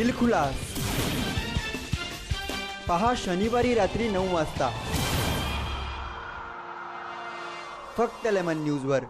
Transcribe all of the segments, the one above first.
दिलखुलास पहा शनिवारी रात्री 9 वाजता फक्त लेमन न्यूजवर।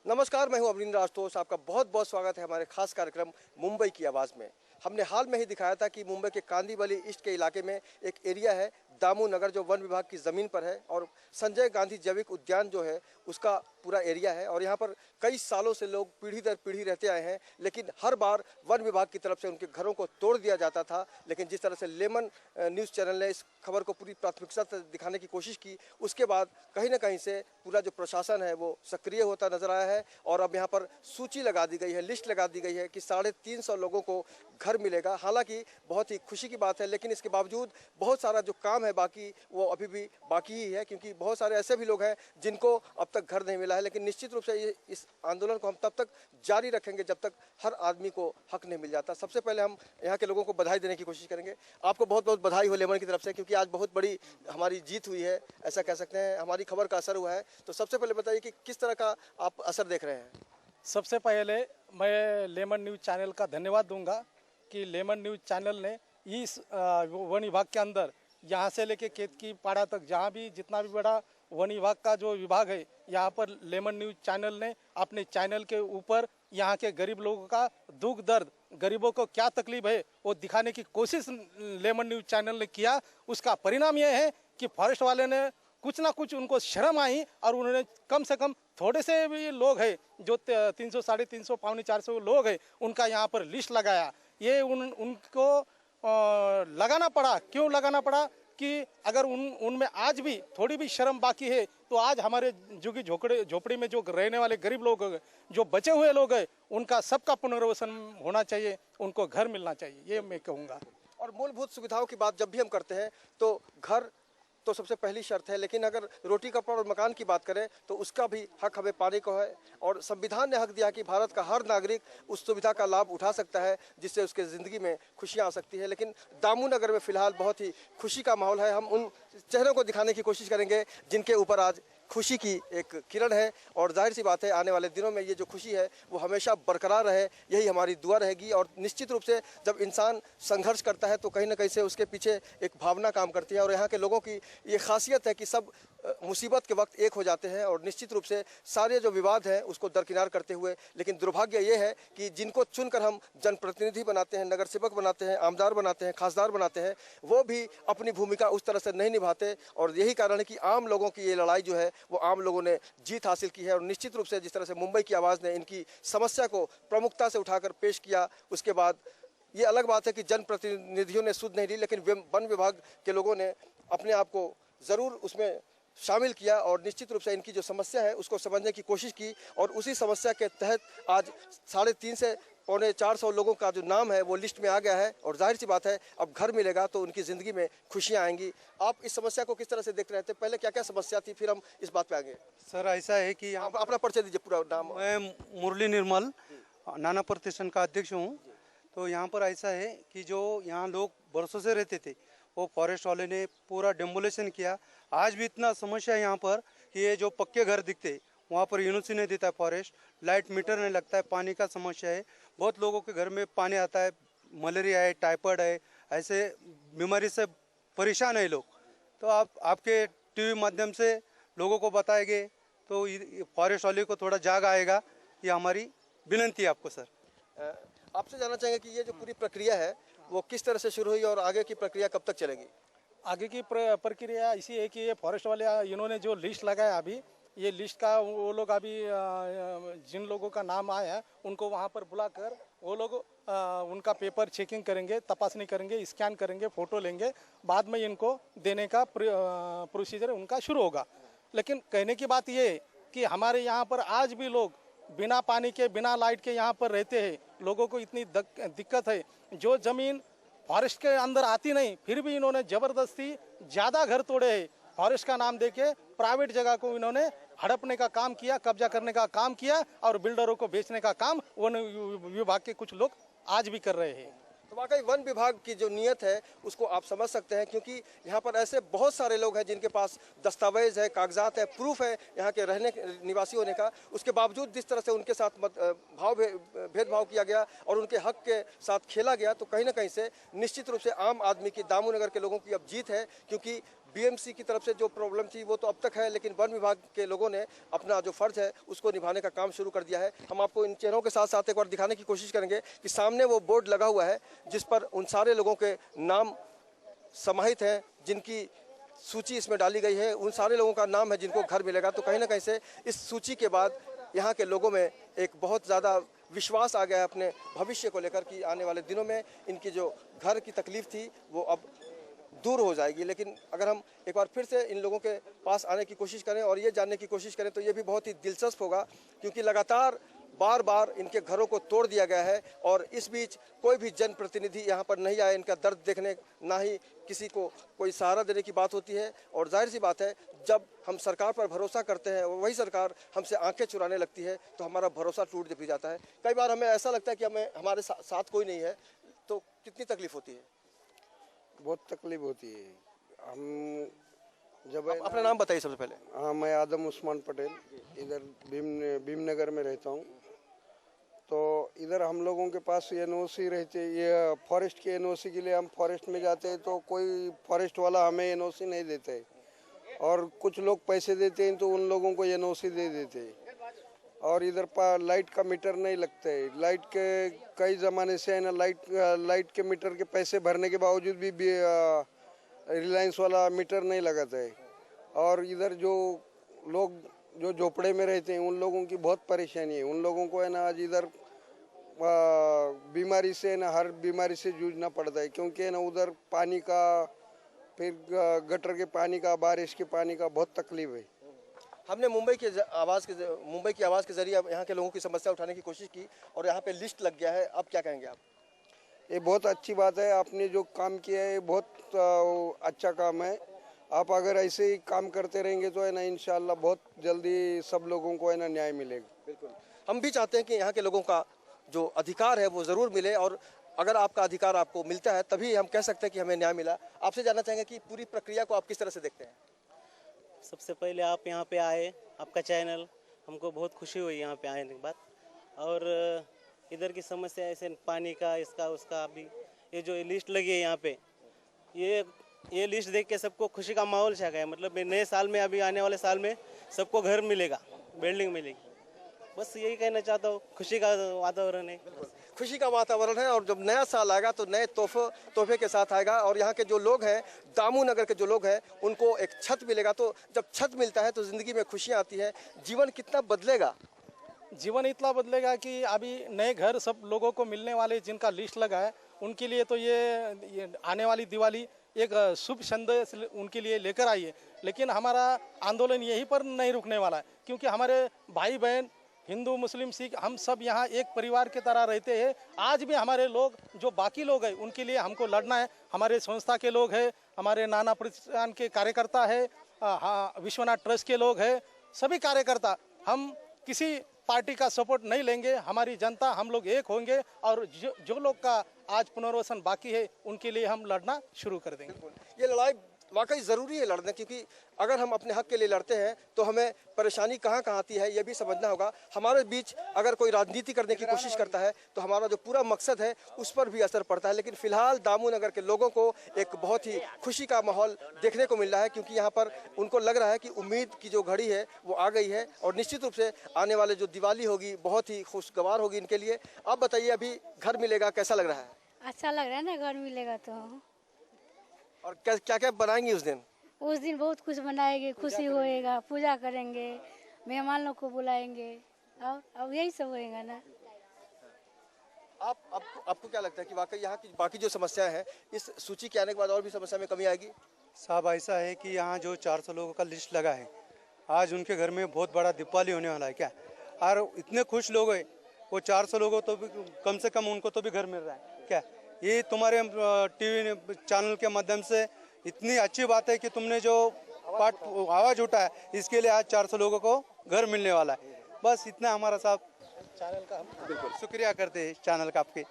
नमस्कार, मैं हूं अमरिंदर आशुतोष। आपका बहुत बहुत स्वागत है हमारे खास कार्यक्रम मुंबई की आवाज़ में। हमने हाल में ही दिखाया था कि मुंबई के कांदिवली ईस्ट के इलाके में एक एरिया है दामू नगर, जो वन विभाग की ज़मीन पर है, और संजय गांधी जैविक उद्यान जो है उसका पूरा एरिया है। और यहाँ पर कई सालों से लोग पीढ़ी दर पीढ़ी रहते आए हैं, लेकिन हर बार वन विभाग की तरफ से उनके घरों को तोड़ दिया जाता था। लेकिन जिस तरह से लेमन न्यूज़ चैनल ने इस खबर को पूरी प्राथमिकता से दिखाने की कोशिश की, उसके बाद कहीं ना कहीं से पूरा जो प्रशासन है वो सक्रिय होता नजर आया है। और अब यहाँ पर सूची लगा दी गई है, लिस्ट लगा दी गई है कि 350 लोगों को घर मिलेगा। हालांकि बहुत ही खुशी की बात है, लेकिन इसके बावजूद बहुत सारा जो काम है बाकी, वो अभी भी बाकी ही है, क्योंकि बहुत सारे ऐसे भी लोग हैं जिनको अब तक घर नहीं मिला है। लेकिन निश्चित रूप से इस आंदोलन को हम तब तक जारी रखेंगे जब तक हर आदमी को हक नहीं मिल जाता। सबसे पहले हम यहाँ के लोगों को बधाई देने की कोशिश करेंगे। आपको बहुत बहुत बधाई हो लेमन की तरफ से, क्योंकि आज बहुत बड़ी हमारी जीत हुई है, ऐसा कह सकते हैं, हमारी खबर का असर हुआ है। तो सबसे पहले बताइए कि किस तरह का आप असर देख रहे हैं। सबसे पहले मैं लेमन न्यूज़ चैनल का धन्यवाद दूंगा कि लेमन न्यूज़ चैनल ने इस वन विभाग के अंदर यहाँ से लेके केतकी पाड़ा तक, जहाँ भी जितना भी बड़ा वन विभाग का जो विभाग है, यहाँ पर लेमन न्यूज़ चैनल ने अपने चैनल के ऊपर यहाँ के गरीब लोगों का दुख दर्द, गरीबों को क्या तकलीफ है, वो दिखाने की कोशिश लेमन न्यूज़ चैनल ने किया। उसका परिणाम यह है कि फॉरेस्ट वाले ने कुछ ना कुछ उनको शर्म आई और उन्होंने कम से कम थोड़े से भी लोग हैं जो 300, 350, 450 लोग हैं, उनका यहाँ पर लिस्ट लगाया। ये उनको लगाना पड़ा। क्यों लगाना पड़ा कि अगर उनमें आज भी थोड़ी भी शर्म बाकी है तो आज हमारे झुग्गी झोपड़ी में जो रहने वाले गरीब लोग, जो बचे हुए लोग हैं, उनका सबका पुनर्वसन होना चाहिए, उनको घर मिलना चाहिए, ये मैं कहूँगा। और मूलभूत सुविधाओं की बात जब भी हम करते हैं तो घर तो सबसे पहली शर्त है, लेकिन अगर रोटी कपड़ा और मकान की बात करें तो उसका भी हक हमें पाने को है। और संविधान ने हक दिया कि भारत का हर नागरिक उस सुविधा का लाभ उठा सकता है जिससे उसके ज़िंदगी में खुशियां आ सकती है। लेकिन दामू नगर में फ़िलहाल बहुत ही खुशी का माहौल है। हम उन चेहरों को दिखाने की कोशिश करेंगे जिनके ऊपर आज खुशी की एक किरण है, और जाहिर सी बात है आने वाले दिनों में ये जो खुशी है वो हमेशा बरकरार रहे, यही हमारी दुआ रहेगी। और निश्चित रूप से जब इंसान संघर्ष करता है तो कहीं ना कहीं से उसके पीछे एक भावना काम करती है। और यहाँ के लोगों की ये खासियत है कि सब मुसीबत के वक्त एक हो जाते हैं और निश्चित रूप से सारे जो विवाद हैं उसको दरकिनार करते हुए। लेकिन दुर्भाग्य ये है कि जिनको चुनकर हम जनप्रतिनिधि बनाते हैं, नगर सेवक बनाते हैं, आमदार बनाते हैं, खासदार बनाते हैं, वो भी अपनी भूमिका उस तरह से नहीं निभाते। और यही कारण है कि आम लोगों की ये लड़ाई जो है वो आम लोगों ने जीत हासिल की है। और निश्चित रूप से जिस तरह से मुंबई की आवाज़ ने इनकी समस्या को प्रमुखता से उठाकर पेश किया, उसके बाद ये अलग बात है कि जनप्रतिनिधियों ने सुध नहीं ली, लेकिन वन विभाग के लोगों ने अपने आप को ज़रूर उसमें शामिल किया और निश्चित रूप से इनकी जो समस्या है उसको समझने की कोशिश की। और उसी समस्या के तहत आज 350 से 450 लोगों का जो नाम है वो लिस्ट में आ गया है। और जाहिर सी बात है अब घर मिलेगा तो उनकी ज़िंदगी में खुशियाँ आएंगी। आप इस समस्या को किस तरह से देख रहे थे? पहले क्या क्या समस्या थी, फिर हम इस बात पे आएंगे। सर ऐसा है कि आप अपना परिचय दीजिए, पूरा नाम। मैं मुरली निर्मल नाना प्रतिष्ठान का अध्यक्ष हूँ। तो यहाँ पर ऐसा है कि जो यहाँ लोग बरसों से रहते थे वो फॉरेस्ट वाले ने पूरा डेमोलेशन किया। आज भी इतना समस्या है यहाँ पर कि ये जो पक्के घर दिखते वहाँ पर यूनिसी नहीं देता है फॉरेस्ट, लाइट मीटर नहीं लगता है, पानी का समस्या है। बहुत लोगों के घर में पानी आता है, मलेरिया है, टाइफाइड है, ऐसे बीमारी से परेशान है लोग। तो आपके टीवी माध्यम से लोगों को बताएंगे तो फॉरेस्ट वाले को थोड़ा जाग आएगा, ये हमारी विनंती है आपको। सर आपसे जानना चाहेंगे कि ये जो पूरी प्रक्रिया है वो किस तरह से शुरू हुई और आगे की प्रक्रिया कब तक चलेगी? आगे की प्रक्रिया इसी है कि ये फॉरेस्ट वाले इन्होंने जो लिस्ट लगाया, अभी ये लिस्ट का वो लोग अभी जिन लोगों का नाम आया है उनको वहाँ पर बुलाकर वो लोग उनका पेपर चेकिंग करेंगे, तपासनी करेंगे, स्कैन करेंगे, फ़ोटो लेंगे, बाद में इनको देने का प्रोसीजर उनका शुरू होगा। लेकिन कहने की बात ये है कि हमारे यहाँ पर आज भी लोग बिना पानी के, बिना लाइट के यहाँ पर रहते हैं। लोगों को इतनी दिक्कत है, जो ज़मीन फॉरेस्ट के अंदर आती नहीं, फिर भी इन्होंने ज़बरदस्ती ज़्यादा घर तोड़े हैं। फॉरेस्ट का नाम देके प्राइवेट जगह को इन्होंने हड़पने का काम किया, कब्जा करने का काम किया और बिल्डरों को बेचने का काम वन विभाग के कुछ लोग आज भी कर रहे हैं। तो वाकई वन विभाग की जो नीयत है उसको आप समझ सकते हैं, क्योंकि यहाँ पर ऐसे बहुत सारे लोग हैं जिनके पास दस्तावेज है, कागजात है, प्रूफ है यहाँ के रहने निवासी होने का। उसके बावजूद जिस तरह से उनके साथ भेदभाव किया गया और उनके हक के साथ खेला गया, तो कहीं ना कहीं से निश्चित रूप से आम आदमी की, दामू नगर के लोगों की अब जीत है। क्योंकि बीएमसी की तरफ से जो प्रॉब्लम थी वो तो अब तक है, लेकिन वन विभाग के लोगों ने अपना जो फर्ज है उसको निभाने का काम शुरू कर दिया है। हम आपको इन चेहरों के साथ साथ एक बार दिखाने की कोशिश करेंगे कि सामने वो बोर्ड लगा हुआ है जिस पर उन सारे लोगों के नाम समाहित हैं जिनकी सूची इसमें डाली गई है। उन सारे लोगों का नाम है जिनको घर मिलेगा। तो कहीं ना कहीं से इस सूची के बाद यहाँ के लोगों में एक बहुत ज़्यादा विश्वास आ गया है अपने भविष्य को लेकर कि आने वाले दिनों में इनकी जो घर की तकलीफ थी वो अब दूर हो जाएगी। लेकिन अगर हम एक बार फिर से इन लोगों के पास आने की कोशिश करें और ये जानने की कोशिश करें तो ये भी बहुत ही दिलचस्प होगा, क्योंकि लगातार बार बार इनके घरों को तोड़ दिया गया है और इस बीच कोई भी जनप्रतिनिधि यहाँ पर नहीं आए इनका दर्द देखने, ना ही किसी को कोई सहारा देने की बात होती है। और जाहिर सी बात है, जब हम सरकार पर भरोसा करते हैं और वही सरकार हमसे आंखें चुराने लगती है तो हमारा भरोसा टूट भी जाता है। कई बार हमें ऐसा लगता है कि हमारे साथ कोई नहीं है, तो कितनी तकलीफ होती है? बहुत तकलीफ होती है। हम जब अपना नाम बताइए सबसे पहले। हाँ, मैं आदम उस्मान पटेल, इधर भीमनगर में रहता हूँ। तो इधर हम लोगों के पास एनओसी रहते, ये फॉरेस्ट के एनओसी के लिए हम फॉरेस्ट में जाते हैं तो कोई फॉरेस्ट वाला हमें एनओसी नहीं देता है, और कुछ लोग पैसे देते हैं तो उन लोगों को एनओसी दे देते हैं। और इधर लाइट का मीटर नहीं लगता है। लाइट के कई ज़माने से है ना, लाइट के मीटर के पैसे भरने के बावजूद भी रिलायंस वाला मीटर नहीं लगाता है। और इधर जो लोग जो झोपड़े में रहते हैं उन लोगों की बहुत परेशानी है। उन लोगों को है ना आज इधर बीमारी से है ना, हर बीमारी से जूझना पड़ता है, क्योंकि है ना उधर पानी का, फिर गटर के पानी का, बारिश के पानी का बहुत तकलीफ है। हमने मुंबई की आवाज़ के जरिए यहाँ के लोगों की समस्या उठाने की कोशिश की और यहाँ पे लिस्ट लग गया है। अब क्या कहेंगे आप? ये बहुत अच्छी बात है, आपने जो काम किया है बहुत अच्छा काम है। आप अगर ऐसे ही काम करते रहेंगे तो है ना इंशाल्लाह बहुत जल्दी सब लोगों को है ना न्याय मिलेगा। बिल्कुल, हम भी चाहते हैं कि यहाँ के लोगों का जो अधिकार है वो ज़रूर मिले, और अगर आपका अधिकार आपको मिलता है तभी हम कह सकते हैं कि हमें न्याय मिला। आपसे जानना चाहेंगे कि पूरी प्रक्रिया को आप किस तरह से देखते हैं? सबसे पहले आप यहाँ पे आए, आपका चैनल, हमको बहुत खुशी हुई यहाँ पे आने के बाद। और इधर की समस्या ऐसे पानी का, इसका उसका, अभी ये जो लिस्ट लगी है यहाँ पे, ये लिस्ट देख के सबको खुशी का माहौल छा गया। मतलब नए साल में, अभी आने वाले साल में सबको घर मिलेगा, बिल्डिंग मिलेगी। बस यही कहना चाहता हूँ, खुशी का वातावरण है। खुशी का वातावरण है और जब नया साल आएगा तो नए तोहफे के साथ आएगा। और यहाँ के जो लोग हैं, दामू नगर के जो लोग हैं, उनको एक छत मिलेगा। तो जब छत मिलता है तो ज़िंदगी में खुशियाँ आती है। जीवन कितना बदलेगा? जीवन इतना बदलेगा कि अभी नए घर सब लोगों को मिलने वाले जिनका लिस्ट लगा है उनके लिए तो ये आने वाली दिवाली एक शुभ संदेश उनके लिए लेकर आई है। लेकिन हमारा आंदोलन यहीं पर नहीं रुकने वाला है, क्योंकि हमारे भाई बहन हिंदू, मुस्लिम, सिख, हम सब यहाँ एक परिवार की तरह रहते हैं। आज भी हमारे लोग, जो बाकी लोग हैं, उनके लिए हमको लड़ना है। हमारे संस्था के लोग हैं, हमारे नाना प्रतिष्ठान के कार्यकर्ता है, विश्वनाथ ट्रस्ट के लोग हैं, सभी कार्यकर्ता, हम किसी पार्टी का सपोर्ट नहीं लेंगे। हमारी जनता, हम लोग एक होंगे और जो लोग का आज पुनर्वसन बाकी है उनके लिए हम लड़ना शुरू कर देंगे। ये लड़ाई वाकई ज़रूरी है लड़ना, क्योंकि अगर हम अपने हक के लिए लड़ते हैं तो हमें परेशानी कहाँ कहाँ आती है ये भी समझना होगा। हमारे बीच अगर कोई राजनीति करने की कोशिश करता है तो हमारा जो पूरा मकसद है उस पर भी असर पड़ता है। लेकिन फिलहाल दामू नगर के लोगों को एक बहुत ही खुशी का माहौल देखने को मिल रहा है, क्योंकि यहाँ पर उनको लग रहा है कि उम्मीद की जो घड़ी है वो आ गई है और निश्चित रूप से आने वाले जो दिवाली होगी बहुत ही खुशगवार होगी इनके लिए। आप बताइए, अभी घर मिलेगा, कैसा लग रहा है? अच्छा लग रहा है ना, घर मिलेगा तो। और क्या क्या बनाएंगे उस दिन? उस दिन बहुत कुछ बनाएंगे, खुशी होएगा, पूजा करेंगे, मेहमान लोग को बुलाएंगे, और अब यही सब होएगा ना। आपको क्या लगता है कि वाकई यहाँ की बाकी जो समस्याएं हैं, इस सूची के आने के बाद और भी समस्या में कमी आएगी? साहब, ऐसा है कि यहाँ जो 400 लोगों का लिस्ट लगा है, आज उनके घर में बहुत बड़ा दीपावली होने वाला है क्या। और इतने खुश लोग हैं, वो 400 लोगों तो भी कम से कम उनको तो भी घर मिल रहा है क्या। ये तुम्हारे टीवी चैनल के माध्यम से इतनी अच्छी बात है कि तुमने जो आवाज उठा है, इसके लिए आज 400 लोगों को घर मिलने वाला है। बस इतना हमारा साहब चैनल का हम बिल्कुल शुक्रिया करते हैं चैनल का आपके।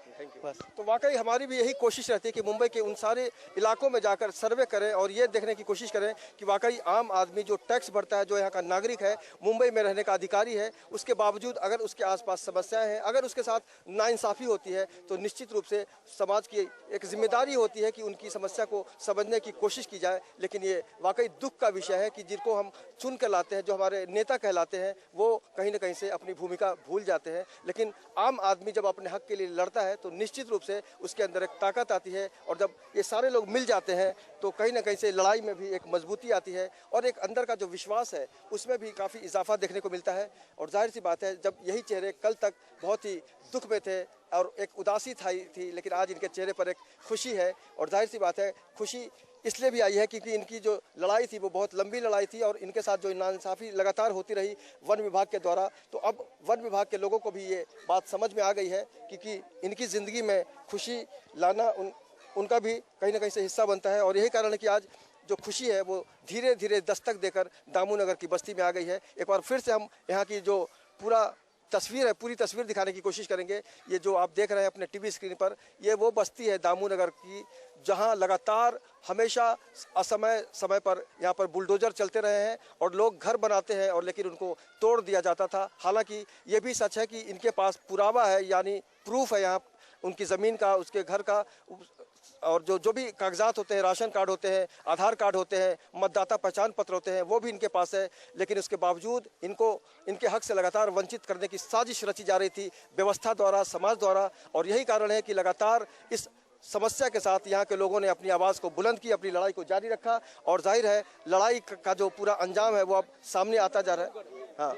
बस तो वाकई हमारी भी यही कोशिश रहती है कि मुंबई के उन सारे इलाकों में जाकर सर्वे करें और ये देखने की कोशिश करें कि वाकई आम आदमी जो टैक्स भरता है, जो यहाँ का नागरिक है, मुंबई में रहने का अधिकारी है, उसके बावजूद अगर उसके आसपास समस्याएं हैं, अगर उसके साथ नाइंसाफ़ी होती है तो निश्चित रूप से समाज की एक जिम्मेदारी होती है कि उनकी समस्या को समझने की कोशिश की जाए। लेकिन ये वाकई दुख का विषय है कि जिनको हम चुन कर लाते हैं, जो हमारे नेता कहलाते हैं, वो कहीं ना कहीं से अपनी भूमिका भूल जाते हैं। लेकिन आम आदमी जब अपने हक के लिए लड़ता है तो निश्चित रूप से उसके अंदर एक ताकत आती है, और जब ये सारे लोग मिल जाते हैं तो कहीं ना कहीं से लड़ाई में भी एक मजबूती आती है और एक अंदर का जो विश्वास है उसमें भी काफ़ी इजाफा देखने को मिलता है। और जाहिर सी बात है, जब यही चेहरे कल तक बहुत ही दुख में थे और एक उदासी थी, लेकिन आज इनके चेहरे पर एक खुशी है। और जाहिर सी बात है, खुशी इसलिए भी आई है क्योंकि इनकी जो लड़ाई थी वो बहुत लंबी लड़ाई थी और इनके साथ जो नाइंसाफ़ी लगातार होती रही वन विभाग के द्वारा, तो अब वन विभाग के लोगों को भी ये बात समझ में आ गई है क्योंकि इनकी ज़िंदगी में खुशी लाना उनका भी कहीं ना कहीं से हिस्सा बनता है। और यही कारण है कि आज जो खुशी है वो धीरे धीरे दस्तक देकर दामू नगर की बस्ती में आ गई है। एक बार फिर से हम यहाँ की जो पूरी तस्वीर दिखाने की कोशिश करेंगे। ये जो आप देख रहे हैं अपने टीवी स्क्रीन पर, ये वो बस्ती है दामू नगर की जहां लगातार हमेशा समय पर यहाँ पर बुलडोजर चलते रहे हैं और लोग घर बनाते हैं और लेकिन उनको तोड़ दिया जाता था। हालांकि ये भी सच है कि इनके पास पुरावा है, यानी प्रूफ है यहाँ उनकी ज़मीन का, उसके घर का, और जो भी कागजात होते हैं, राशन कार्ड होते हैं, आधार कार्ड होते हैं, मतदाता पहचान पत्र होते हैं, वो भी इनके पास है। लेकिन उसके बावजूद इनको इनके हक से लगातार वंचित करने की साजिश रची जा रही थी व्यवस्था द्वारा, समाज द्वारा। और यही कारण है कि लगातार इस समस्या के साथ यहाँ के लोगों ने अपनी आवाज़ को बुलंद की, अपनी लड़ाई को जारी रखा। और जाहिर है लड़ाई का जो पूरा अंजाम है वो अब सामने आता जा रहा है। हाँ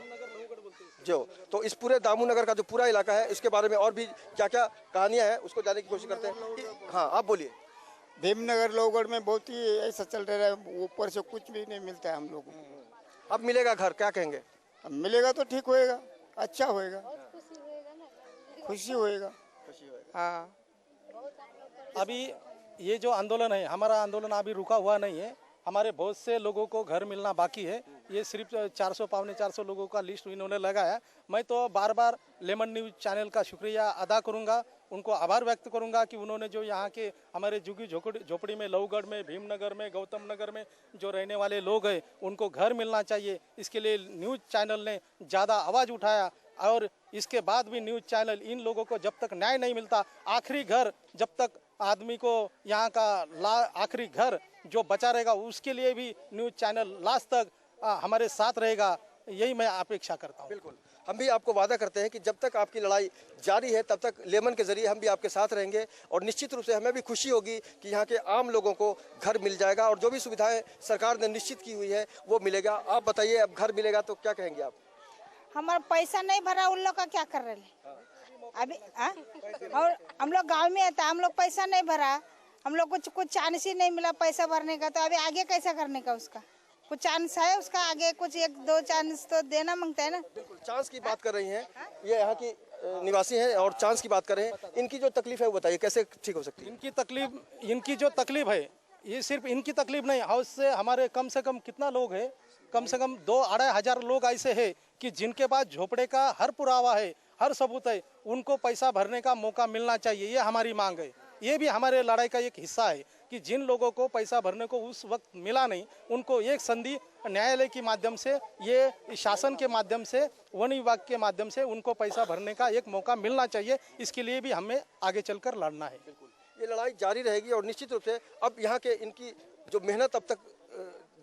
जो तो इस पूरे दामू नगर का जो पूरा इलाका है, इसके बारे में और भी क्या क्या कहानियां हैं उसको जानने की कोशिश करते हैं। हाँ आप बोलिए। भीमनगर लोहगढ़ में बहुत ही ऐसा चल रहा है, ऊपर से कुछ भी नहीं मिलता है हम लोगों को। अब मिलेगा घर, क्या कहेंगे? अब मिलेगा तो ठीक होएगा, अच्छा होएगा, खुशी होएगा। हाँ अभी ये जो आंदोलन है, हमारा आंदोलन अभी रुका हुआ नहीं है। हमारे बहुत से लोगों को घर मिलना बाकी है। ये सिर्फ 400 पौने 400 लोगों का लिस्ट इन्होंने लगाया। मैं तो बार बार लेमन न्यूज़ चैनल का शुक्रिया अदा करूंगा, उनको आभार व्यक्त करूंगा कि उन्होंने जो यहाँ के हमारे झुग्गी झोपड़ी में, लौगढ़ में, भीमनगर में, गौतम नगर में जो रहने वाले लोग हैं उनको घर मिलना चाहिए। इसके लिए न्यूज़ चैनल ने ज़्यादा आवाज़ उठाया और इसके बाद भी न्यूज़ चैनल इन लोगों को जब तक न्याय नहीं मिलता, आखिरी घर जब तक आदमी को यहाँ का आखिरी घर जो बचा रहेगा उसके लिए भी न्यूज़ चैनल लास्ट तक हमारे साथ रहेगा, यही मैं अपेक्षा करता हूँ। बिल्कुल, हम भी आपको वादा करते हैं कि जब तक आपकी लड़ाई जारी है तब तक लेमन के जरिए हम भी आपके साथ रहेंगे। और निश्चित रूप से हमें भी खुशी होगी कि यहाँ के आम लोगों को घर मिल जाएगा और जो भी सुविधाएं सरकार ने निश्चित की हुई है वो मिलेगा। आप बताइए, अब घर मिलेगा तो क्या कहेंगे आप? हमारा पैसा नहीं भरा, उन लोग का क्या कर रहे अभी? और हम लोग गाँव में था, हम लोग पैसा नहीं भरा, हम लोग कुछ चांस ही नहीं मिला पैसा भरने का, तो अभी आगे कैसा करने का? उसका कुछ चांस है, उसका आगे कुछ 1-2 चांस तो देना मांगता है ना। बिल्कुल, चांस की बात कर रही हैं, ये यहाँ की निवासी हैं और चांस की बात कर रहे हैं। इनकी जो तकलीफ है वो बताइए, कैसे ठीक हो सकती है? इनकी जो तकलीफ है, ये सिर्फ इनकी तकलीफ नहीं, हाउस से हमारे कम से कम कितना लोग है, कम से कम 2-2.5 हजार लोग ऐसे है कि जिनके पास झोपड़े का हर पुरावा है, हर सबूत है, उनको पैसा भरने का मौका मिलना चाहिए। ये हमारी मांग है। ये भी हमारे लड़ाई का एक हिस्सा है कि जिन लोगों को पैसा भरने को उस वक्त मिला नहीं, उनको एक संधि न्यायालय के माध्यम से, ये शासन के माध्यम से, वन विभाग के माध्यम से उनको पैसा भरने का एक मौका मिलना चाहिए। इसके लिए भी हमें आगे चलकर लड़ना है। बिल्कुल, ये लड़ाई जारी रहेगी और निश्चित रूप से अब यहाँ के इनकी जो मेहनत अब तक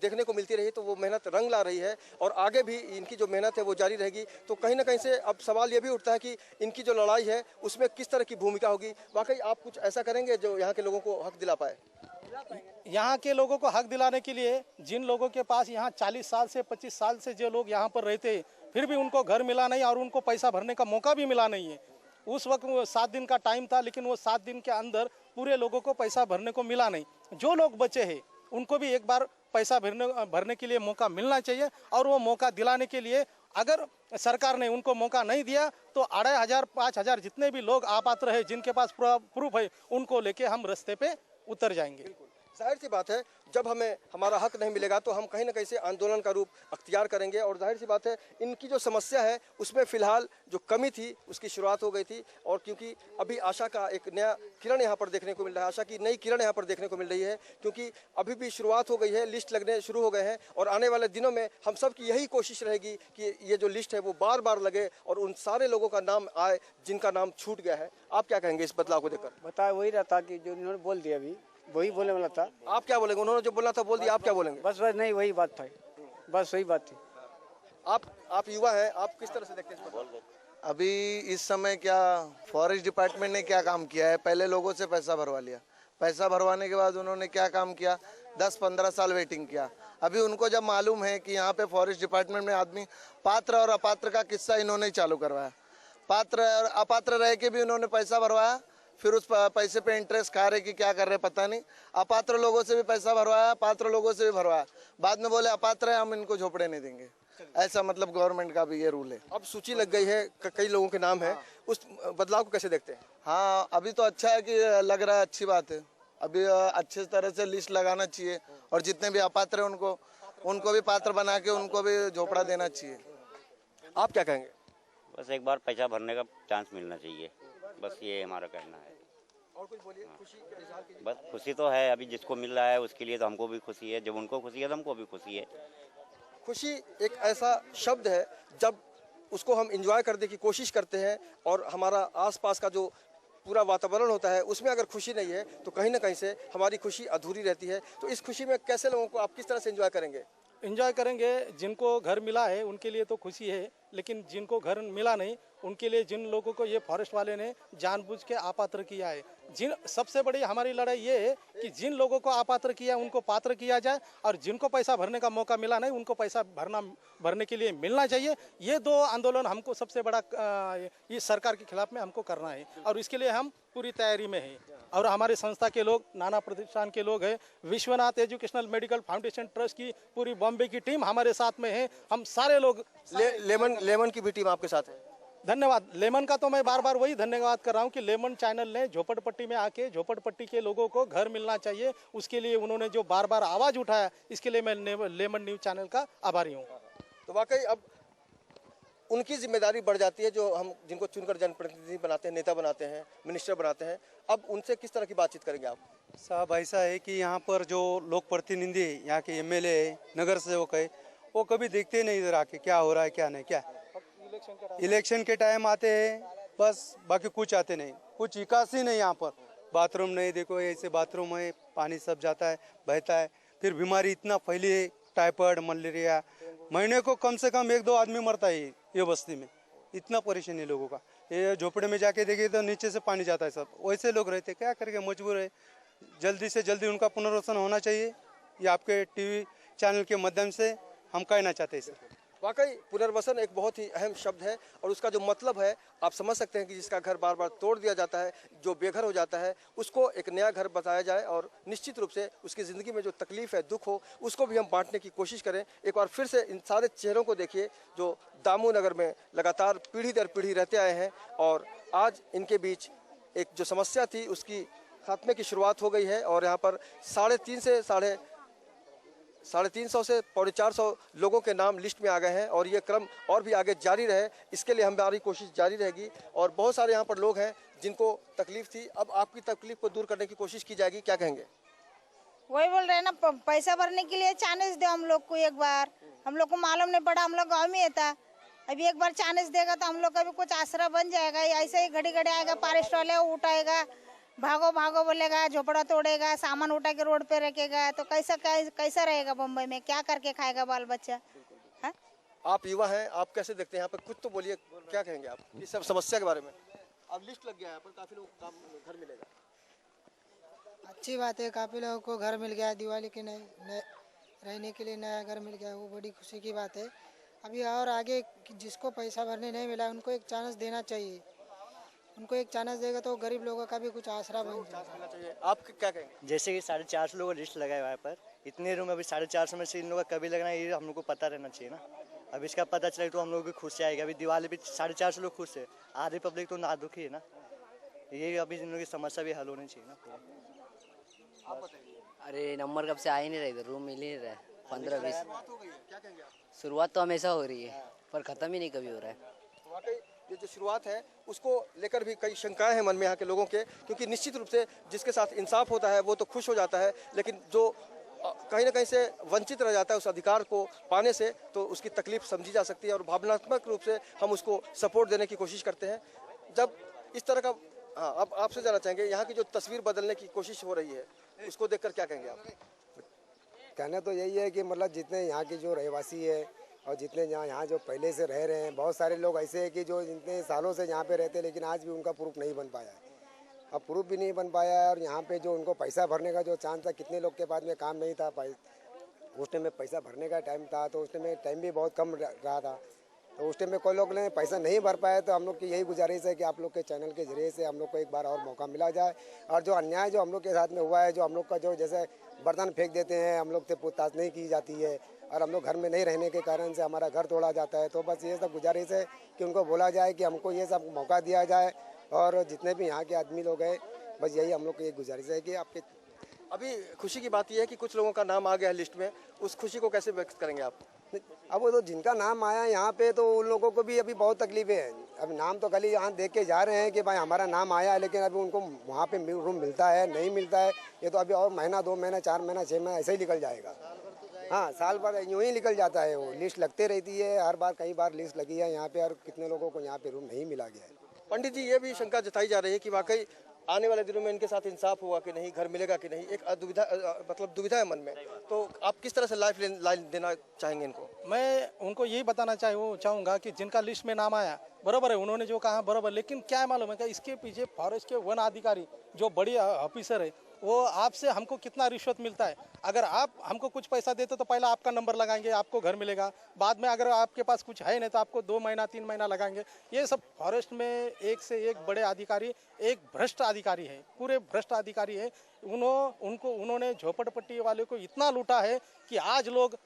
देखने को मिलती रही तो वो मेहनत रंग ला रही है और आगे भी इनकी जो मेहनत है वो जारी रहेगी। तो कहीं ना कहीं से अब सवाल ये भी उठता है कि इनकी जो लड़ाई है उसमें किस तरह की भूमिका होगी। वाकई आप कुछ ऐसा करेंगे जो यहाँ के लोगों को हक दिला पाए? यहाँ के लोगों को हक दिलाने के लिए जिन लोगों के पास यहाँ 40 साल से 25 साल से जो लोग यहाँ पर रहते फिर भी उनको घर मिला नहीं और उनको पैसा भरने का मौका भी मिला नहीं है। उस वक्त वो 7 दिन का टाइम था, लेकिन वो 7 दिन के अंदर पूरे लोगों को पैसा भरने को मिला नहीं। जो लोग बचे हैं उनको भी एक बार पैसा भरने के लिए मौका मिलना चाहिए और वो मौका दिलाने के लिए अगर सरकार ने उनको मौका नहीं दिया तो 2,500 जितने भी लोग आपात्र है, जिनके पास प्रूफ है, उनको लेके हम रास्ते पे उतर जाएंगे। जाहिर सी बात है, जब हमें हमारा हक नहीं मिलेगा तो हम कहीं ना कहीं से आंदोलन का रूप अख्तियार करेंगे। और जाहिर सी बात है, इनकी जो समस्या है उसमें फिलहाल जो कमी थी उसकी शुरुआत हो गई थी। और क्योंकि अभी आशा का एक नया किरण यहाँ पर देखने को मिल रहा है, आशा की नई किरण यहाँ पर देखने को मिल रही है, क्योंकि अभी भी शुरुआत हो गई है, लिस्ट लगने शुरू हो गए हैं। और आने वाले दिनों में हम सब की यही कोशिश रहेगी कि ये जो लिस्ट है वो बार बार लगे और उन सारे लोगों का नाम आए जिनका नाम छूट गया है। आप क्या कहेंगे इस बदलाव को देखकर? बता वही रहता कि जो इन्होंने बोल दिया, अभी वही बोलने वाला था। आप क्या बोलेंगे? उन्होंने जो बोला था बोल दिया, आप क्या बोलेंगे? बस नहीं, वही बात था, बस वही बात थी। आप युवा हैं, आप किस तरह से देखते हैं? अभी इस समय क्या फॉरेस्ट डिपार्टमेंट ने क्या काम किया है, पहले लोगों से पैसा भरवा लिया, पैसा भरवाने के बाद उन्होंने क्या काम किया, 10-15 साल वेटिंग किया। अभी उनको जब मालूम है कि यहाँ पे फॉरेस्ट डिपार्टमेंट में आदमी पात्र और अपात्र का किस्सा इन्होंने चालू करवाया, पात्र और अपात्र रह के भी उन्होंने पैसा भरवाया, फिर उस पैसे पे इंटरेस्ट खा रहे कि क्या कर रहे पता नहीं। अपात्र लोगों से भी पैसा भरवाया, पात्र लोगों से भी भरवाया, बाद में बोले अपात्र है, हम इनको झोपड़े नहीं देंगे। ऐसा मतलब गवर्नमेंट का भी ये रूल है। अब सूची लग गई है, कई लोगों के नाम है, उस बदलाव को कैसे देखते हैं? हाँ, अभी तो अच्छा है कि लग रहा है, अच्छी बात है। अभी अच्छे तरह से लिस्ट लगाना चाहिए और जितने भी अपात्र है उनको भी पात्र बना के उनको भी झोपड़ा देना चाहिए। आप क्या कहेंगे? बस एक बार पैसा भरने का चांस मिलना चाहिए, बस ये हमारा कहना है। और कुछ बोलिए, खुशी का इजहार कीजिए। बस खुशी तो है, अभी जिसको मिल रहा है उसके लिए तो हमको भी खुशी है, जब उनको खुशी है तो हमको भी खुशी है। खुशी एक ऐसा शब्द है, जब उसको हम एंजॉय करने की कोशिश करते हैं और हमारा आसपास का जो पूरा वातावरण होता है उसमें अगर खुशी नहीं है तो कहीं ना कहीं से हमारी खुशी अधूरी रहती है। तो इस खुशी में कैसे लोगों को आप किस तरह से एंजॉय करेंगे? एंजॉय करेंगे, जिनको घर मिला है उनके लिए तो खुशी है, लेकिन जिनको घर मिला नहीं उनके लिए, जिन लोगों को ये फॉरेस्ट वाले ने जानबूझ के अपात्र किया है, सबसे बड़ी हमारी लड़ाई ये है कि जिन लोगों को अपात्र किया उनको पात्र किया जाए और जिनको पैसा भरने का मौका मिला नहीं उनको पैसा भरने के लिए मिलना चाहिए। ये दो आंदोलन हमको सबसे बड़ा इस सरकार के खिलाफ में हमको करना है और इसके लिए हम पूरी तैयारी में हैं। और हमारे संस्था के लोग, नाना प्रतिष्ठान के लोग हैं, Vishwanath educational medical foundation trust की पूरी बॉम्बे की टीम हमारे साथ में है। हम सारे लोग, लेमन की भी टीम आपके साथ है। धन्यवाद। लेमन का तो मैं बार बार वही धन्यवाद कर रहा हूँ कि लेमन चैनल ने झोपड़पट्टी में आके झोपड़पट्टी के लोगों को घर मिलना चाहिए, उसके लिए उन्होंने जो बार बार आवाज़ उठाया, इसके लिए मैं लेमन न्यूज़ चैनल का आभारी हूँ। तो वाकई अब उनकी जिम्मेदारी बढ़ जाती है, जो हम जिनको चुनकर जनप्रतिनिधि बनाते हैं, नेता बनाते हैं, मिनिस्टर बनाते हैं। अब उनसे किस तरह की बातचीत करेंगे आप? साहब ऐसा है कि यहाँ पर जो लोक प्रतिनिधि है, यहाँ के एमएलए है, नगर सेवक है, वो कभी देखते नहीं इधर आके क्या हो रहा है क्या नहीं। क्या इलेक्शन के टाइम आते हैं बस, बाकी कुछ आते नहीं, कुछ विकास ही नहीं। यहाँ पर बाथरूम नहीं, देखो ऐसे बाथरूम है, पानी सब जाता है, बहता है, फिर बीमारी इतना फैली है, टाइफाइड, मलेरिया, महीने को कम से कम 1-2 आदमी मरता है ये बस्ती में, इतना परेशानी है लोगों का। ये झोपड़े में जाके देखिए तो नीचे से पानी जाता है, सब वैसे लोग रहते, क्या करके मजबूर है। जल्दी से जल्दी उनका पुनर्वसन होना चाहिए, ये आपके टीवी चैनल के माध्यम से हम कहना चाहते हैं सर। वाकई पुनर्वसन एक बहुत ही अहम शब्द है और उसका जो मतलब है आप समझ सकते हैं कि जिसका घर बार बार तोड़ दिया जाता है, जो बेघर हो जाता है, उसको एक नया घर बताया जाए और निश्चित रूप से उसकी ज़िंदगी में जो तकलीफ है, दुख हो, उसको भी हम बांटने की कोशिश करें। एक बार फिर से इन सारे चेहरों को देखिए जो दामू नगर में लगातार पीढ़ी दर पीढ़ी रहते आए हैं और आज इनके बीच एक जो समस्या थी उसकी खात्मे की शुरुआत हो गई है। और यहाँ पर 350 से 450 लोगों के नाम लिस्ट में आ गए हैं और ये क्रम और भी आगे जारी रहे, इसके लिए हमारी कोशिश जारी रहेगी। और बहुत सारे यहाँ पर लोग हैं जिनको तकलीफ थी, अब आपकी तकलीफ को दूर करने की कोशिश की जाएगी। क्या कहेंगे? वही बोल रहे हैं ना, पैसा भरने के लिए चांस दो हम लोग को एक बार। हम लोग को मालूम नहीं पड़ा, हम लोग गाँव में था, अभी एक बार चांस देगा तो हम लोग का भी कुछ आसरा बन जाएगा। ऐसे ही घड़ी घड़ी आएगा फॉरेस्ट वाले, उठाएगा, भागो भागो बोलेगा, झोपड़ा तोड़ेगा, सामान उठा के रोड पे रखेगा, तो कैसा रहेगा बम्बई में, क्या करके खाएगा बाल बच्चा? है? आप युवा हैं, आप कैसे देखते हैं? यहाँ पर कुछ तो बोलिए, क्या कहेंगे आप इस सब समस्या के बारे में? अब लिस्ट लग गया है, पर काफी लोग काम घर मिलेगा। अच्छी बात है, काफी लोगों को घर मिल गया, दिवाली के नए रहने के लिए नया घर मिल गया, वो बड़ी खुशी की बात है। अभी और आगे जिसको पैसा भरने नहीं मिला उनको एक चांस देना चाहिए, उनको एक चांस देगा तो गरीब लोगों का भी कुछ आसरा बन जाए। आप क्या कहेंगे? जैसे कि 450 लोगों का लिस्ट लगा है वहाँ पर, इतने रूम अभी 450 में से इन लोगों का कभी लगना है, ये हम लोग को पता रहना चाहिए ना। अब इसका पता चले तो हम लोगों की खुशी आएगी। अभी दिवाली भी 450 लोग खुश है, आधी पब्लिक तो ना दुखी है ना। ये अभी इन लोगों की समस्या भी हल होनी चाहिए ना। अरे नंबर कब से आ ही नहीं रहे, इधर रूम मिल ही नहीं रहा है। 15-20 शुरुआत हो गई है, क्या कहेंगे आप? शुरुआत तो हमेशा हो रही है पर ख़त्म ही नहीं कभी हो रहा है। वाकई ये जो शुरुआत है उसको लेकर भी कई शंकाएं हैं मन में यहाँ के लोगों के, क्योंकि निश्चित रूप से जिसके साथ इंसाफ होता है वो तो खुश हो जाता है, लेकिन जो कहीं ना कहीं से वंचित रह जाता है उस अधिकार को पाने से, तो उसकी तकलीफ समझी जा सकती है और भावनात्मक रूप से हम उसको सपोर्ट देने की कोशिश करते हैं। जब इस तरह का, हाँ, अब आपसे जानना चाहेंगे यहाँ की जो तस्वीर बदलने की कोशिश हो रही है उसको देखकर क्या कहेंगे आप? कहना तो यही है कि मतलब जितने यहाँ के जो रहवासी है और जितने यहाँ जो पहले से रह रहे हैं, बहुत सारे लोग ऐसे हैं कि जो इतने सालों से यहाँ पे रहते हैं लेकिन आज भी उनका प्रूफ नहीं बन पाया है। अब प्रूफ भी नहीं बन पाया है और यहाँ पे जो उनको पैसा भरने का जो चांस था, कितने लोग के पास में काम नहीं था, उस टाइम में पैसा भरने का टाइम था तो उस टाइम में टाइम भी बहुत कम रहा था, तो उस टाइम में कोई लोग ने पैसा नहीं भर पाए। तो हम लोग की यही गुजारिश है कि आप लोग के चैनल के जरिए से हम लोग को एक बार और मौका मिला जाए और जो अन्याय जो हम लोग के साथ में हुआ है, जो हम लोग का जो जैसे बर्तन फेंक देते हैं, हम लोग से पूछताछ नहीं की जाती है और हम लोग घर में नहीं रहने के कारण से हमारा घर तोड़ा जाता है, तो बस ये सब गुजारिश है कि उनको बोला जाए कि हमको ये सब मौका दिया जाए और जितने भी यहाँ के आदमी लोग हैं, बस यही हम लोग की एक गुजारिश है कि आपके। अभी खुशी की बात यह है कि कुछ लोगों का नाम आ गया है लिस्ट में, उस खुशी को कैसे व्यक्त करेंगे आप? अब वो तो जिनका नाम आया यहाँ पे तो उन लोगों को भी अभी बहुत तकलीफें हैं। अब नाम तो खाली यहाँ देख के जा रहे हैं कि भाई हमारा नाम आया है, लेकिन अभी उनको वहाँ पे रूम मिलता है नहीं मिलता है, ये तो अभी और महीना 2 महीना 4 महीना 6 महीना ऐसे ही निकल जाएगा। हाँ, साल भर यूँ ही निकल जाता है, वो लिस्ट लगते रहती है हर बार, कई बार लिस्ट लगी है यहाँ पे और कितने लोगों को यहाँ पे रूम नहीं मिला गया है। पंडित जी, ये भी शंका जताई जा रही है कि वाकई आने वाले दिनों में इनके साथ इंसाफ होगा कि नहीं, घर मिलेगा कि नहीं, एक दुविधा है मन में, तो आप किस तरह से लाइफ देना चाहेंगे इनको? मैं उनको यही बताना चाहूँगा कि जिनका लिस्ट में नाम आया, बराबर है, उन्होंने जो कहा बराबर, लेकिन क्या है मालूम है कि इसके पीछे फॉरेस्ट के वन अधिकारी जो बड़ी ऑफिसर है, वो आपसे हमको कितना रिश्वत मिलता है। अगर आप हमको कुछ पैसा देते तो पहले आपका नंबर लगाएंगे, आपको घर मिलेगा, बाद में अगर आपके पास कुछ है नहीं तो आपको 2 महीना 3 महीना लगाएंगे। ये सब फॉरेस्ट में एक से एक बड़े अधिकारी, एक भ्रष्ट अधिकारी है, पूरे भ्रष्ट अधिकारी है। उन्होंने झोपड़पट्टी वाले को इतना लूटा है कि आज लोग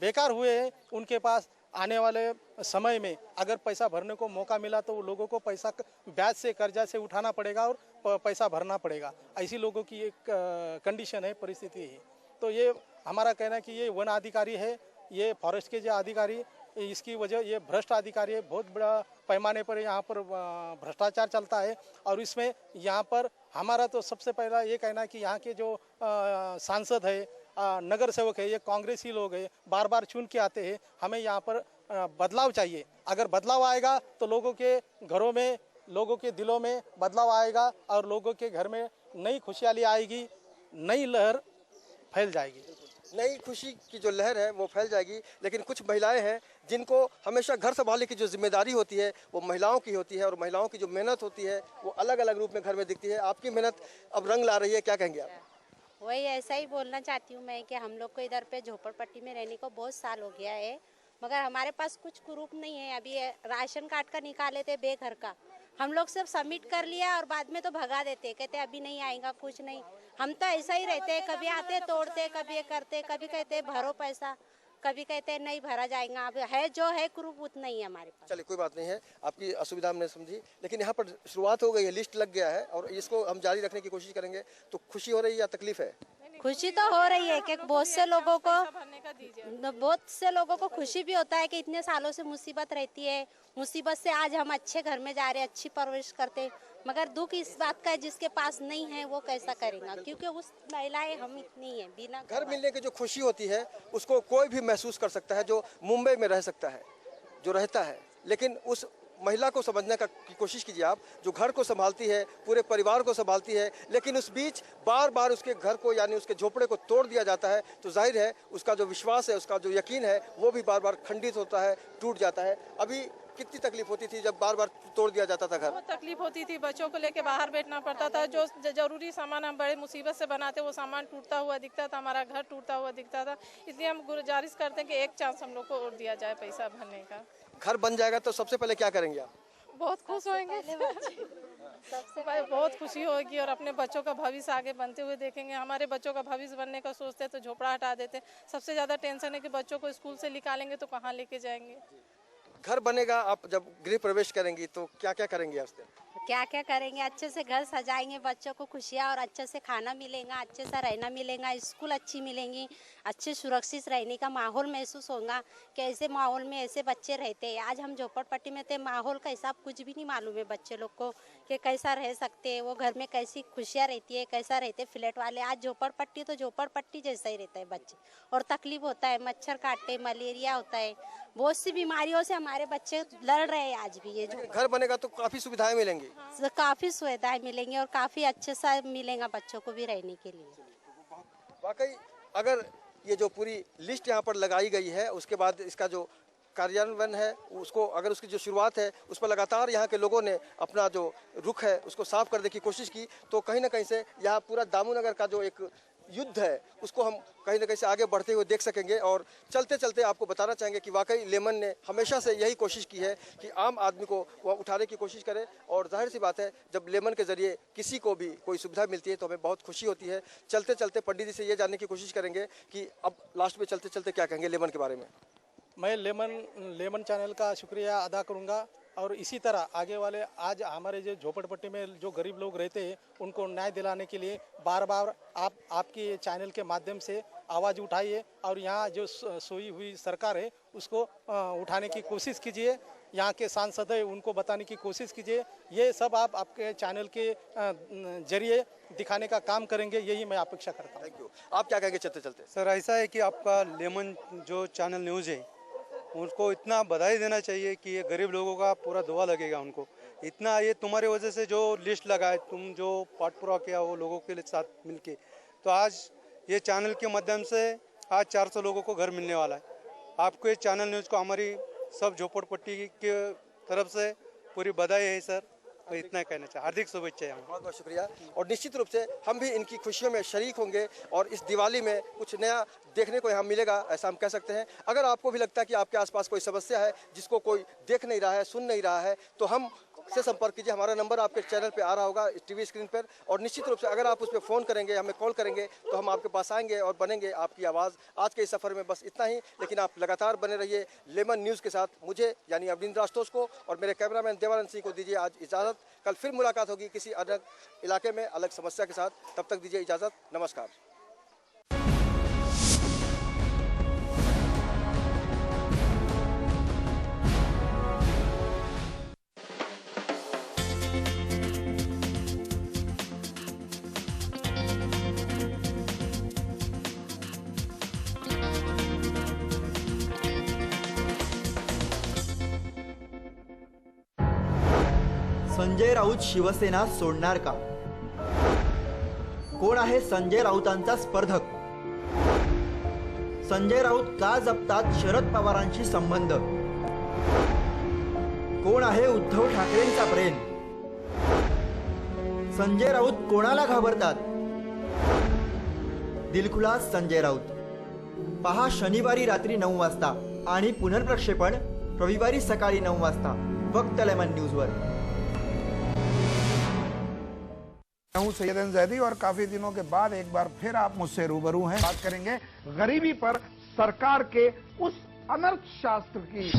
बेकार हुए हैं। उनके पास आने वाले समय में अगर पैसा भरने को मौका मिला तो लोगों को पैसा ब्याज से कर्जा से उठाना पड़ेगा और पैसा भरना पड़ेगा। ऐसी लोगों की एक कंडीशन है, परिस्थिति है। तो ये हमारा कहना है कि ये वन अधिकारी है, ये फॉरेस्ट के जो अधिकारी, इसकी वजह ये भ्रष्ट अधिकारी है। बहुत बड़ा पैमाने पर यहाँ पर भ्रष्टाचार चलता है और इसमें यहाँ पर हमारा तो सबसे पहला ये कहना है कि यहाँ के जो सांसद है, नगर सेवक है, ये कांग्रेसी लोग हैं, बार बार चुन के आते हैं। हमें यहाँ पर बदलाव चाहिए। अगर बदलाव आएगा तो लोगों के घरों में, लोगों के दिलों में बदलाव आएगा और लोगों के घर में नई खुशहाली आएगी, नई लहर फैल जाएगी। नई खुशी की जो लहर है वो फैल जाएगी। लेकिन कुछ महिलाएं हैं जिनको हमेशा घर संभालने की जो जिम्मेदारी होती है वो महिलाओं की होती है और महिलाओं की जो मेहनत होती है वो अलग अलग रूप में घर में दिखती है। आपकी मेहनत अब रंग ला रही है, क्या कहेंगे आप? वही ऐसा ही बोलना चाहती हूँ मैं कि हम लोग को इधर पे झोपड़पट्टी में रहने को बहुत साल हो गया है, मगर हमारे पास कुछ प्रूफ नहीं है। अभी राशन कार्ड का निकाले थे बेघर का, हम लोग सब सबमिट कर लिया और बाद में तो भगा देते, कहते अभी नहीं आएगा, कुछ नहीं। हम तो ऐसा ही रहते हैं, कभी आते तोड़ते, कभी ये करते, कभी कहते भरो पैसा, कभी कहते नहीं भरा जाएगा। अब है जो है प्रूफ उतना ही है हमारे पास। चलिए कोई बात नहीं है, आपकी असुविधा हमने समझी, लेकिन यहाँ पर शुरुआत हो गई है, लिस्ट लग गया है और इसको हम जारी रखने की कोशिश करेंगे। तो खुशी हो रही है या तकलीफ है? खुशी तो हो रही है कि बहुत से लोगों को खुशी भी होता है कि इतने सालों से मुसीबत रहती है, मुसीबत से आज हम अच्छे घर में जा रहे हैं, अच्छी परवरिश करते, मगर दुख इस बात का है जिसके पास नहीं है वो कैसा करेगा, क्योंकि उस महिलाएं हम इतनी है बिना घर मिलने की जो खुशी होती है उसको कोई भी महसूस कर सकता है जो मुंबई में रह सकता है, जो रहता है। लेकिन उस महिला को समझने की कोशिश कीजिए आप, जो घर को संभालती है, पूरे परिवार को संभालती है, लेकिन उस बीच बार बार उसके घर को यानी उसके झोपड़े को तोड़ दिया जाता है, तो जाहिर है उसका जो विश्वास है, उसका जो यकीन है वो भी बार बार खंडित होता है, टूट जाता है। अभी कितनी तकलीफ होती थी जब बार बार तोड़ दिया जाता था घर? बहुत तकलीफ होती थी, बच्चों को लेके बाहर बैठना पड़ता था, जो जरूरी सामान हम बड़े मुसीबत से बनाते वो सामान टूटता हुआ दिखता था, हमारा घर टूटता हुआ दिखता था। इसलिए हम गुजारिश करते हैं कि एक चांस हम लोग को और दिया जाए पैसा भरने का। घर बन जाएगा तो सबसे पहले क्या करेंगे आप? बहुत खुश होंगे, बहुत खुशी होगी और अपने बच्चों का भविष्य आगे बनते हुए देखेंगे। हमारे बच्चों का भविष्य बनने का सोचते हैं तो झोपड़ा हटा देते हैं। सबसे ज़्यादा टेंशन है कि बच्चों को स्कूल से निकालेंगे तो कहाँ लेके जाएंगे। घर बनेगा, आप जब गृह प्रवेश करेंगी तो क्या क्या करेंगे? क्या क्या करेंगे, अच्छे से घर सजाएंगे, बच्चों को खुशियाँ और अच्छे से खाना मिलेगा, अच्छे से रहना मिलेगा, स्कूल अच्छी मिलेंगी, अच्छे सुरक्षित रहने का माहौल महसूस होगा कि ऐसे माहौल में ऐसे बच्चे रहते हैं। आज हम झोपड़पट्टी में थे, माहौल का हिसाब कुछ भी नहीं मालूम है बच्चे लोग को कि कैसा रह सकते हैं, वो घर में कैसी खुशियाँ रहती है, कैसा रहते फ्लैट वाले। आज झोपड़पट्टी तो झोपड़पट्टी जैसा ही रहता है बच्चे, और तकलीफ होता है, मच्छर काटते, मलेरिया होता है, बहुत सी बीमारियों से हमारे बच्चे लड़ रहे हैं। आज भी ये जो घर बनेगा तो काफी सुविधाएं मिलेंगी, काफी सुविधाएं मिलेंगी और काफी अच्छे सा मिलेगा बच्चों को भी रहने के लिए। वाकई अगर ये जो पूरी लिस्ट यहाँ पर लगाई गई है, उसके बाद इसका जो कार्यान्वयन है उसको, अगर उसकी जो शुरुआत है उस पर लगातार यहाँ के लोगों ने अपना जो रुख है उसको साफ करने की कोशिश की, तो कहीं ना कहीं से यहाँ पूरा दामूनगर का जो एक युद्ध है उसको हम कहीं ना कहीं से आगे बढ़ते हुए देख सकेंगे। और चलते चलते आपको बताना चाहेंगे कि वाकई लेमन ने हमेशा से यही कोशिश की है कि आम आदमी को वह उठाने की कोशिश करे, और जाहिर सी बात है जब लेमन के जरिए किसी को भी कोई सुविधा मिलती है तो हमें बहुत खुशी होती है। चलते चलते पंडित जी से ये जानने की कोशिश करेंगे कि अब लास्ट में चलते चलते क्या कहेंगे लेमन के बारे में। मैं लेमन चैनल का शुक्रिया अदा करूंगा, और इसी तरह आगे वाले आज हमारे जो झोपड़पट्टी में जो गरीब लोग रहते हैं उनको न्याय दिलाने के लिए बार बार आपकी चैनल के माध्यम से आवाज़ उठाइए, और यहाँ जो सोई हुई सरकार है उसको उठाने की कोशिश कीजिए, यहाँ के सांसद है उनको बताने की कोशिश कीजिए। ये सब आप आपके चैनल के जरिए दिखाने का काम करेंगे, यही मैं अपेक्षा करता हूँ। Thank you. आप क्या कहेंगे चलते चलते? सर ऐसा है कि आपका लेमन जो चैनल न्यूज़ है उनको इतना बधाई देना चाहिए कि ये गरीब लोगों का पूरा दुआ लगेगा उनको। इतना ये तुम्हारे वजह से जो लिस्ट लगाए, तुम जो पाठ पूरा किया वो लोगों के साथ मिलके, तो आज ये चैनल के माध्यम से आज 400 लोगों को घर मिलने वाला है। आपको ये चैनल न्यूज़ को हमारी सब झोपड़पट्टी के तरफ से पूरी बधाई है सर, तो इतना कहना चाहिए। हार्दिक शुभेच्छा। बहुत बहुत शुक्रिया, और निश्चित रूप से हम भी इनकी खुशियों में शरीक होंगे और इस दिवाली में कुछ नया देखने को यहाँ मिलेगा, ऐसा हम कह सकते हैं। अगर आपको भी लगता है कि आपके आसपास कोई समस्या है जिसको कोई देख नहीं रहा है, सुन नहीं रहा है, तो हम से संपर्क कीजिए। हमारा नंबर आपके चैनल पे आ रहा होगा टीवी स्क्रीन पर, और निश्चित रूप से अगर आप उस पर फ़ोन करेंगे, हमें कॉल करेंगे, तो हम आपके पास आएंगे और बनेंगे आपकी आवाज़। आज के इस सफ़र में बस इतना ही, लेकिन आप लगातार बने रहिए लेमन न्यूज़ के साथ। मुझे यानी अरविंद राष्ट्रोस को और मेरे कैमरामैन देवानंद सिंह को दीजिए आज इजाज़त। कल फिर मुलाकात होगी किसी अलग इलाके में अलग समस्या के साथ, तब तक दीजिए इजाज़त। नमस्कार। संजय राऊत शिवसेना सोडणार का? कोण आहे संजय राऊतांचा स्पर्धक? संजय राऊत का जपतात शरद पवारांशी संबंध? कोण आहे उद्धव ठाकरेंचा ब्रेन? संजय राऊत कोणाला घाबरतात? दिलखुलास संजय राऊत पहा शनिवारी रात्री 9 वाजता आणि पुनर्प्रक्षेपण रविवारी सकाळी 9 वाजता फक्त लेमन न्यूजवर। हूँ सैयद जैदी, और काफी दिनों के बाद एक बार फिर आप मुझसे रूबरू हैं। बात करेंगे गरीबी पर सरकार के उस अनर्थ शास्त्र की।